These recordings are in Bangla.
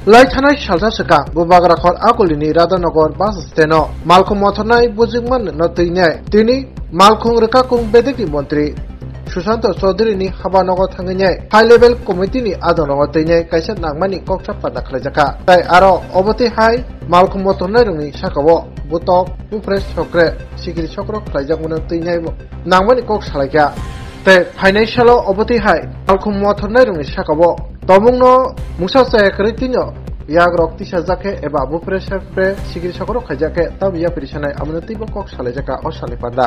लाइथानाय सालसा सका बुबाग्राखर आकुलिनी राधानगर बास स्टेनो मालखुं मथरनाय बुजिंमान नतैनाय तिनि मालखुं रकाखुं बेदेकनि मन्त्री सुशांत चौधुरीनि हाबानगर थांनाय हाई लेवल कमिटिनि आदनगर तैनाय कायसा नांमानि कक्सा पादा खालायजाखा ताई आरो अबति हाई मालखुं मथरनाय रंनि साकाव बुतक बुफ्रेस सक्रे सिगिरि सक्र खालायजागमोन तैनाय नांमानि कक सालायगा ताई फाइनान्सियल अबति हाई मालखुं मथरनाय रंनि साकाव तमुंनो मुसा सायकरितिनो याग्रक तिसा जाके एबा बुफ्रेस सक्रे सिगिरि सक्र खायजाके तब या पिरिसानाय आमनतिबो कक सालायजाका अ सालायपादा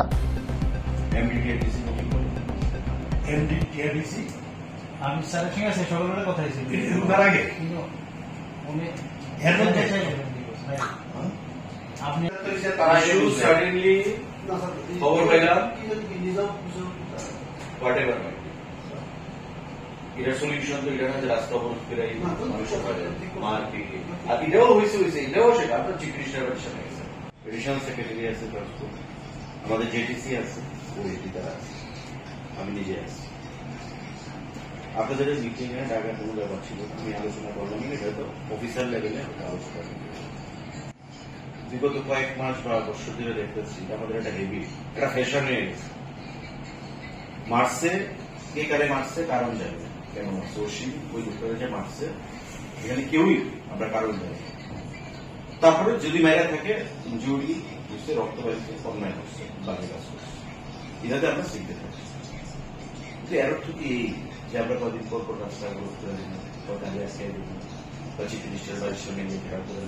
MDTRDC আমি স্যার ঠিক আছে সকালবেলা কথা হয়েছিল তার আগে উনি এর মধ্যে আপনি সাডেনলি খবর পাইলাম হোয়াটএভার এটা সলিউশন তো এটা না যে রাস্তা অবরোধ করে মানুষ মারপিট আর এটাও হয়েছে এটাও সেটা আপনার চিফ মিনিস্টারের সাথে গেছে এডিশনাল সেক্রেটারি আছে আমাদের জেটিসি আছে ওইটি তারা আছে আমি নিজে আছি আপনাদের মিটিং এ ঢাকা কোনো ব্যাপার ছিল আমি আলোচনা করলাম এটা তো অফিসার লেভেলে আলোচনা বিগত কয়েক মাস বা বছর ধরে দেখতেছি আমাদের একটা হেভি একটা ফ্যাশন হয়ে গেছে মার্চে কে কারে মার্চে কারণ জানি কেন মার্চে অসীম ওই দুপুরে যে মার্চে এখানে কেউই আমরা কারণ জানি তারপরে যদি মেয়েরা থাকে ইনজুরি বুঝতে রক্ত পাইছে অন্যায় করছে বাকি কাজ করছে এটাতে আমরা শিখতে থাকি এর অর্থ কি এই যে আমরা কদিন পর রাস্তা অবরোধ করে দিলাম বা চিফ মিনিস্টার বাড়ির সঙ্গে নিয়ে ঘেরাও করে